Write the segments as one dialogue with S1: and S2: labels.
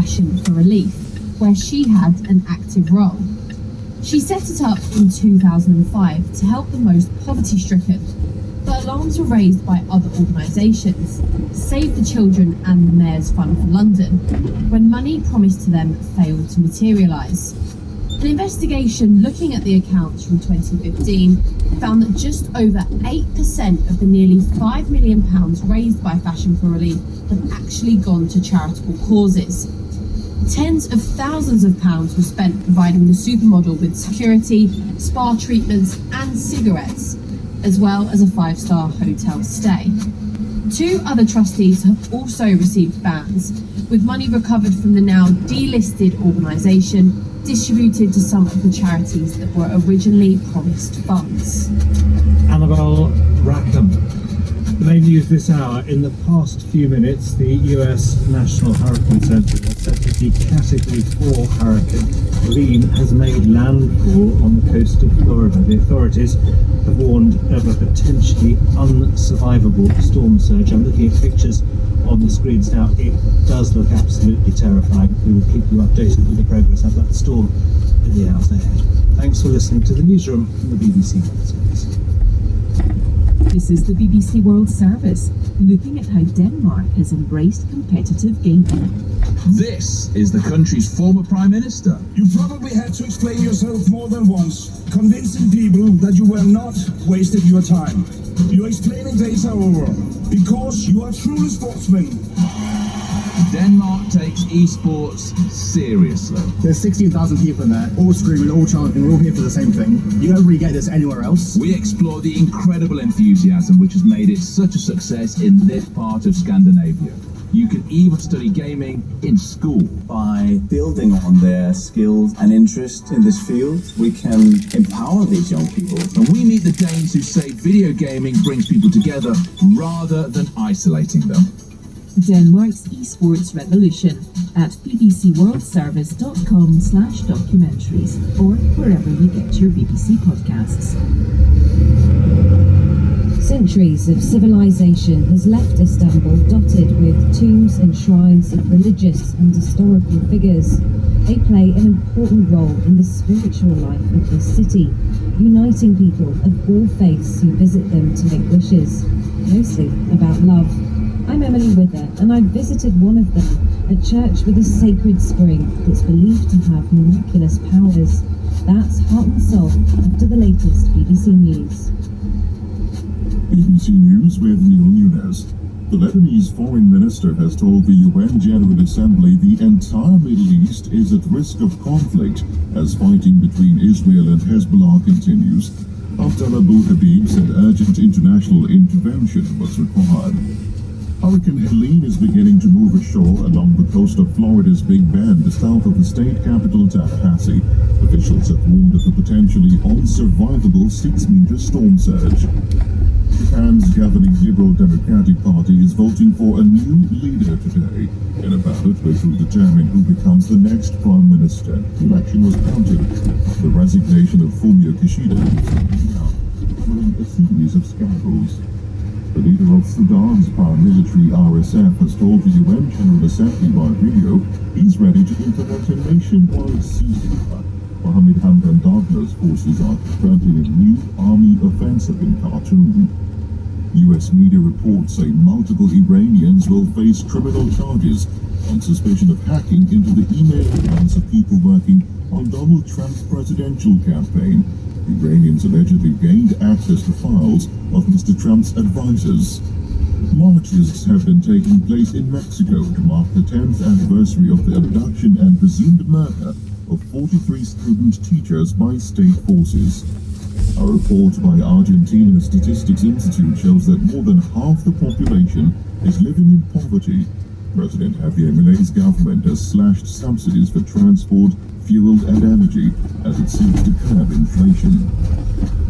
S1: Fashion for Relief, where she had an active role. She set it up in 2005 to help the most poverty-stricken, but alarms were raised by other organisations, Save the Children and the Mayor's Fund for London, when money promised to them failed to materialise. An investigation looking at the accounts from 2015 found that just over 8% of the nearly £5 million raised by Fashion for Relief had actually gone to charitable causes. Tens of thousands of pounds were spent providing the supermodel with security, spa treatments and cigarettes, as well as a 5-star hotel stay. 2 other trustees have also received bans, with money recovered from the now delisted organisation distributed to some of the charities that were originally promised funds.
S2: Annabelle Rackham. The main news this hour. In the past few minutes, the US National Hurricane Center has said that the Category 4 hurricane Helene has made landfall on the coast of Florida. The authorities have warned of a potentially unsurvivable storm surge. I'm looking at pictures on the screens now. It does look absolutely terrifying. We will keep you updated with the progress of that storm in the hours ahead. Thanks for listening to the newsroom from the BBC World Service.
S3: This is the BBC World Service, looking at how Denmark has embraced competitive gaming.
S4: This is the country's former Prime Minister.
S5: You probably had to explain yourself more than once, convincing people that you were not wasting your time. Your explaining days are over, because you are truly sportsmen.
S4: Denmark takes esports seriously.
S6: There's 16,000 people in there, all screaming, all chanting, we're all here for the same thing. You don't really get this anywhere else.
S4: We explore the incredible enthusiasm which has made it such a success in this part of Scandinavia. You can even study gaming in school.
S7: By building on their skills and interest in this field, we can empower these young people.
S4: And we meet the Danes who say video gaming brings people together rather than isolating them.
S3: Denmark's esports revolution at bbcworldservice.com/documentaries or wherever you get your BBC podcasts.
S8: Centuries of civilization has left Istanbul dotted with tombs and shrines of religious and historical figures. They play an important role in the spiritual life of this city, uniting people of all faiths who visit them to make wishes, mostly about love. I'm Emily Wither, and I visited one of them, a church with a sacred spring that's believed to have miraculous powers. That's Heart and Soul after the latest BBC News.
S9: BBC News with Neil Nunes. The Lebanese foreign minister has told the UN General Assembly the entire Middle East is at risk of conflict as fighting between Israel and Hezbollah continues. Abdallah Abu Habib said urgent international intervention was required. Hurricane Helene is beginning to move ashore along the coast of Florida's Big Bend, south of the state capital Tallahassee. Officials have warned of a potentially unsurvivable 6-meter storm surge. Japan's governing Liberal Democratic Party is voting for a new leader today in a ballot which will determine who becomes the next prime minister. The election was counted. The resignation of Fumio Kishida following a series of scandals. The leader of Sudan's paramilitary RSF has told the UN General Assembly by video he's ready to implement a nationwide ceasefire. Mohammed Hamdan Daglo's forces are confronting a new army offensive in Khartoum. US media reports say multiple Iranians will face criminal charges on suspicion of hacking into the email accounts of people working on Donald Trump's presidential campaign. Iranians allegedly gained access to files of Mr. Trump's advisors. Marches have been taking place in Mexico to mark the 10th anniversary of the abduction and presumed murder of 43 student teachers by state forces. A report by Argentina's Statistics Institute shows that more than half the population is living in poverty. President Javier Milei's government has slashed subsidies for transport, fuel and energy as it seeks to curb inflation.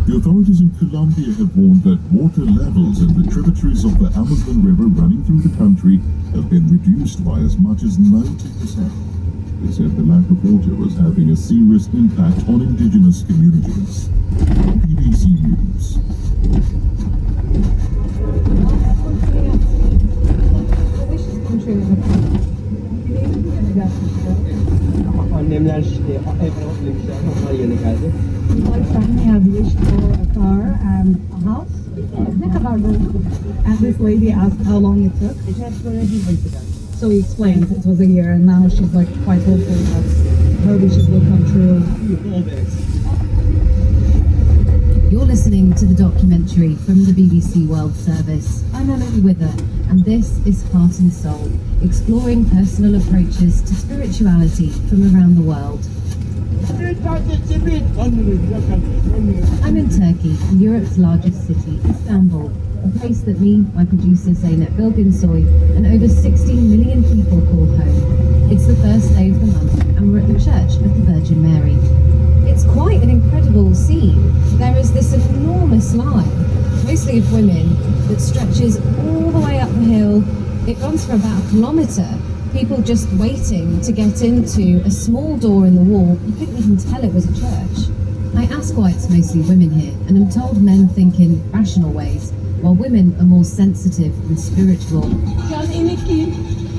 S9: The authorities in Colombia have warned that water levels in the tributaries of the Amazon River running through the country have been reduced by as much as 90%. They said the lack of water was having a serious impact on indigenous communities. BBC News.
S10: Annemler işte Efendim demişler. Onlar yerine geldi.
S11: My family has wished for a car and a house. Ne kadar doldu? And this lady asked how long it took. So he explained it was a year, and now she's like quite hopeful that her wishes will come true.
S1: You're listening to the documentary from the BBC World Service. I'm Emily Wither, and this is Heart and Soul, exploring personal approaches to spirituality from around the world. I'm in Turkey, Europe's largest city, Istanbul, a place that me, my producer Zeynep Bilginsoy, and over 16 million people call home. It's the first day of the month, and we're at the Church of the Virgin Mary. It's quite an incredible scene. There is this enormous line, mostly of women, that stretches all the way up the hill. It runs for about a kilometre. People just waiting to get into a small door in the wall. You couldn't even tell it was a church. I ask why it's mostly women here, and I'm told men think in rational ways, while women are more sensitive and spiritual.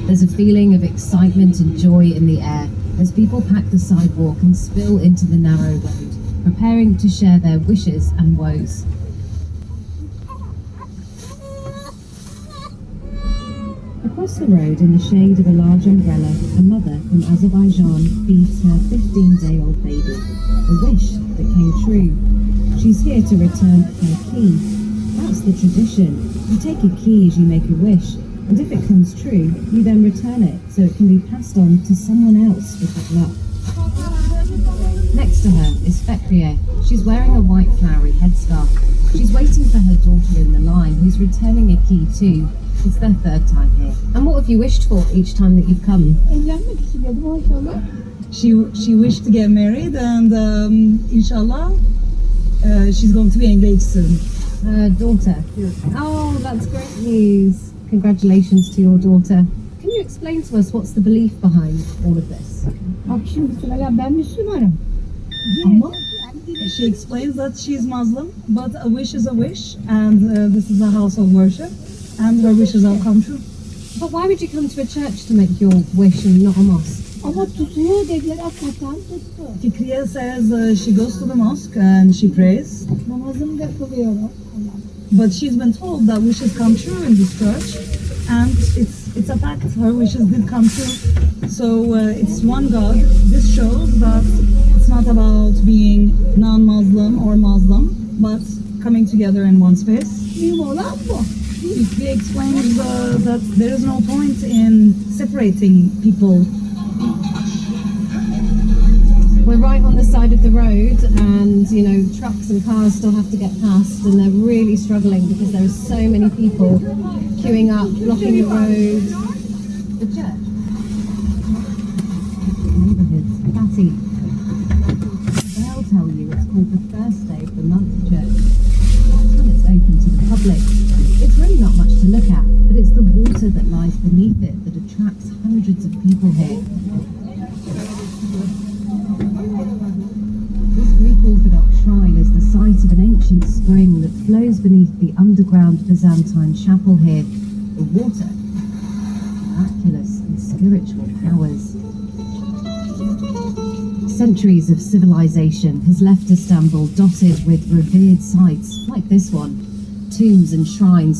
S1: There's a feeling of excitement and joy in the air as people pack the sidewalk and spill into the narrow road, preparing to share their wishes and woes.
S8: Across the road, in the shade of a large umbrella, a mother from Azerbaijan feeds her 15-day-old baby, a wish that came true. She's here to return her key. That's the tradition. You take a key as you make a wish, and if it comes true, you then return it so it can be passed on to someone else with good luck. Next to her is Fekriye. She's wearing a white flowery headscarf. She's waiting for her daughter in the line, who's returning a key too. It's their third time here. And what have you wished for each time that you've come?
S11: She wished to get married, and inshallah, she's going to be engaged soon.
S1: Her daughter. Oh, that's great news. Congratulations to your daughter. Can you explain to us what's the belief behind all of this?
S11: She explains that she's Muslim, but a wish is a wish, and this is a house of worship, and her wishes all come true.
S1: But why would you come to a church to make your wish and not a mosque?
S11: Fikriye says she goes to the mosque and she prays, but she's been told that wishes come true in this church, and it's a fact, her wishes did come true. So it's one God. This shows that it's not about being non-Muslim or Muslim, but coming together in one space. Fikriye explains that there is no point in separating people.
S1: We're right on the side of the road, and you know, trucks and cars still have to get past, and they're really struggling because there are so many people queuing up, blocking the road. The church. Neighbourhoods, Fatty. They'll tell you it's called the first day of the month church. That's when it's open to the public. It's really not much to look at, but it's the water that lies beneath it that attracts hundreds of people here. This Greek Orthodox shrine is the site of an ancient spring that flows beneath the underground Byzantine chapel here. The water, miraculous and spiritual powers. Centuries of civilization has left Istanbul dotted with revered sites like this one, tombs and shrines of